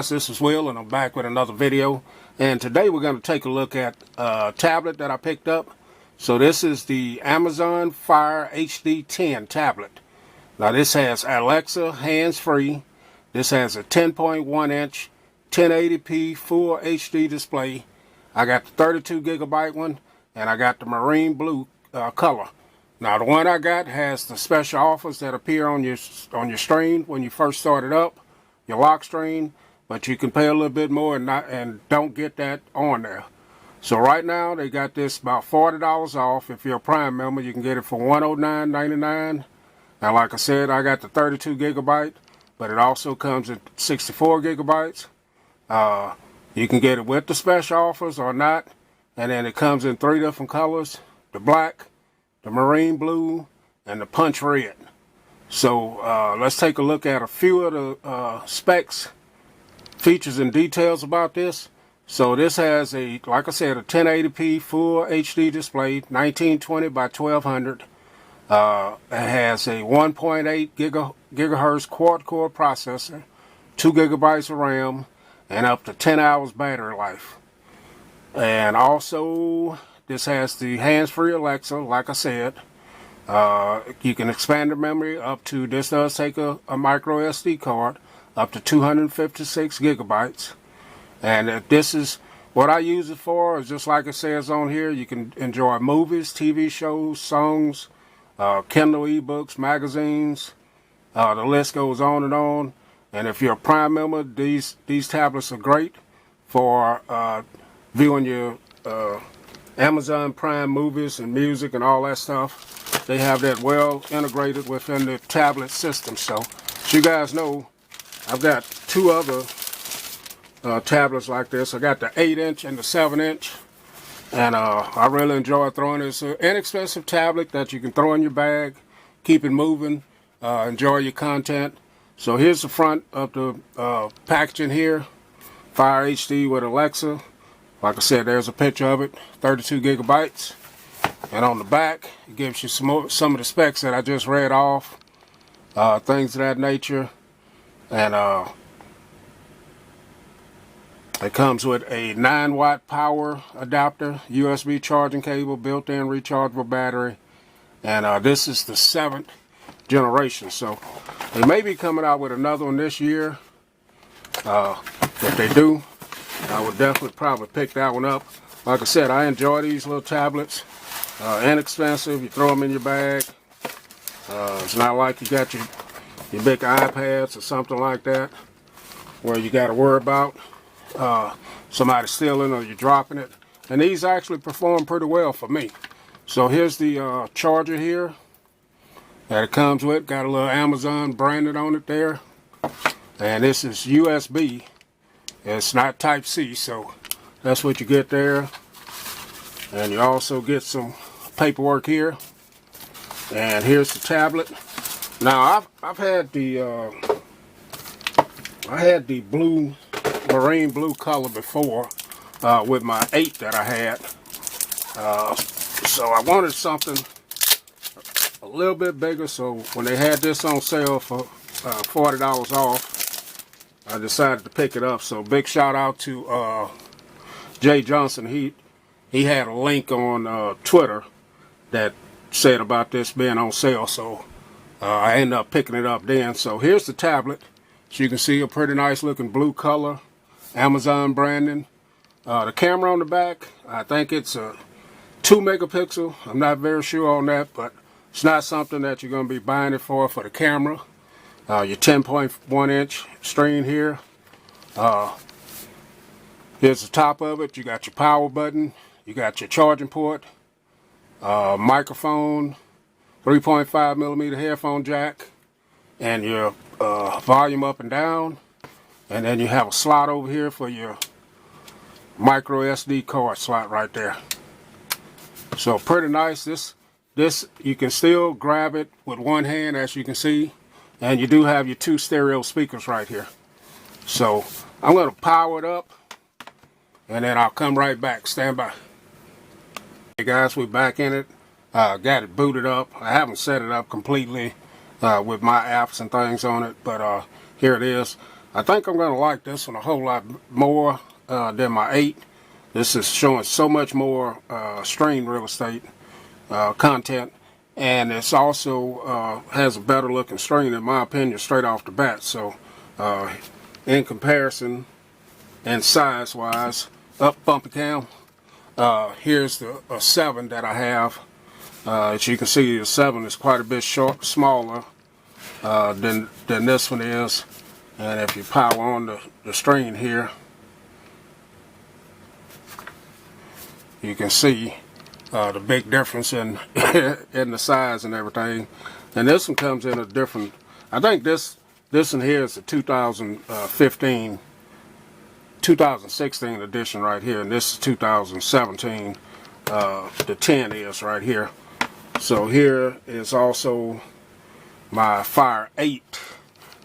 guys, this is Will and I'm back with another video, and today we're going to take a look at a tablet that I picked up. So this is the Amazon Fire HD 10 tablet. Now this has Alexa hands-free. This has a 10.1 inch 1080p full HD display. I got the 32 gigabyte one and I got the marine blue color. Now the one I got has the special offers that appear on your screen when you first start it up, your lock screen, but you can pay a little bit more and don't get that on there. So right now they got this about $40 off. If you're a Prime member, you can get it for $109.99. Now like I said, I got the 32 gigabyte, but it also comes in 64 gigabytes. You can get it with the special offers or not, and then it comes in 3 different colors: the black, the marine blue, and the punch red. So let's take a look at a few of the specs, features, and details about this. So this has like I said, a 1080p full HD display, 1920 by 1200. It has a 1.8 gigahertz quad-core processor, 2 gigabytes of RAM, and up to 10 hours battery life. And also, this has the hands-free Alexa, like I said. You can expand the memory up to, this does take a micro SD card, up to 256 gigabytes. And this is what I use it for, is just like it says on here. You can enjoy movies, TV shows, songs, Kindle ebooks, magazines. The list goes on and on. And if you're a Prime member, these tablets are great for viewing your Amazon Prime movies and music and all that stuff. They have that well integrated within the tablet system. So as you guys know, I've got 2 other tablets like this. I got the 8-inch and the 7-inch, and I really enjoy throwing this. It's an inexpensive tablet that you can throw in your bag, keep it moving, enjoy your content. So here's the front of the packaging here. Fire HD with Alexa. Like I said, there's a picture of it, 32 gigabytes. And on the back, it gives you some of the specs that I just read off, things of that nature. And it comes with a 9-watt power adapter, USB charging cable, built-in rechargeable battery. And this is the 7th generation. So they may be coming out with another one this year. If they do, I would definitely probably pick that one up. Like I said, I enjoy these little tablets. Inexpensive. You throw them in your bag. It's not like you got your big iPads or something like that, where you got to worry about somebody stealing or you dropping it. And these actually perform pretty well for me. So here's the charger here that it comes with. Got a little Amazon branded on it there. And this is USB. It's not Type-C, so that's what you get there. And you also get some paperwork here. And here's the tablet. Now I've had the blue, marine blue color before with my 8 that I had. So I wanted something a little bit bigger. So when they had this on sale for $40 off, I decided to pick it up. So big shout out to Jay Johnson. He had a link on Twitter that said about this being on sale, so I ended up picking it up then. So here's the tablet. So you can see a pretty nice looking blue color, Amazon branding. The camera on the back, I think it's a 2 megapixel. I'm not very sure on that, but it's not something that you're going to be buying it for the camera. Your 10.1 inch screen here. Here's the top of it. You got your power button. You got your charging port. Microphone. 3.5 millimeter headphone jack. And your volume up and down. And then you have a slot over here for your micro SD card slot right there. So pretty nice. This you can still grab it with one hand, as you can see. And you do have your 2 stereo speakers right here. So I'm going to power it up, and then I'll come right back. Stand by. Hey guys, we're back in it. Got it booted up. I haven't set it up completely with my apps and things on it, but here it is. I think I'm going to like this one a whole lot more than my 8. This is showing so much more stream real estate content, and it's also has a better looking screen in my opinion straight off the bat. So in comparison and size wise, up bumpy cam, here's the 7 that I have. As you can see, the 7 is quite a bit smaller than this one is. And if you power on the screen here, you can see the big difference in in the size and everything. And this one comes in a different, I think this one here is the 2016 edition right here, and this is 2017. The 10 is right here. So here is also my Fire 8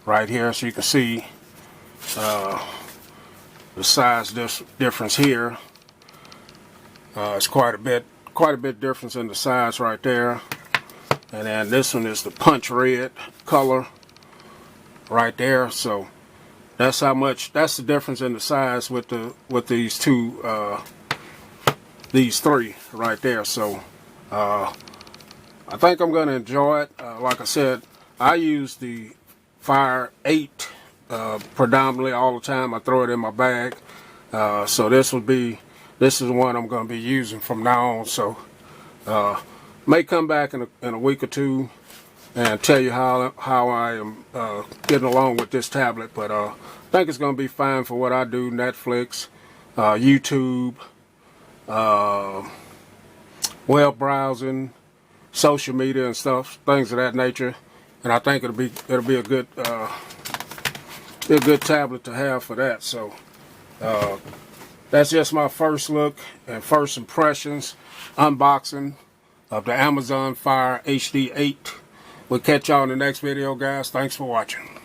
right here, so you can see the size difference here. It's quite a bit difference in the size right there. And then this one is the punch red color right there. So that's how much, that's the difference in the size with these two these 3 right there. So I think I'm going to enjoy it. Like I said, I use the Fire 8 predominantly all the time. I throw it in my bag. So this is the one I'm going to be using from now on. So may come back in a week or 2 and tell you how I am getting along with this tablet. But I think it's going to be fine for what I do: Netflix, YouTube, web browsing, social media and stuff, things of that nature. And I think it'll be a good tablet to have for that. So that's just my first look and first impressions, unboxing of the Amazon Fire HD 8. We'll catch y'all in the next video, guys. Thanks for watching.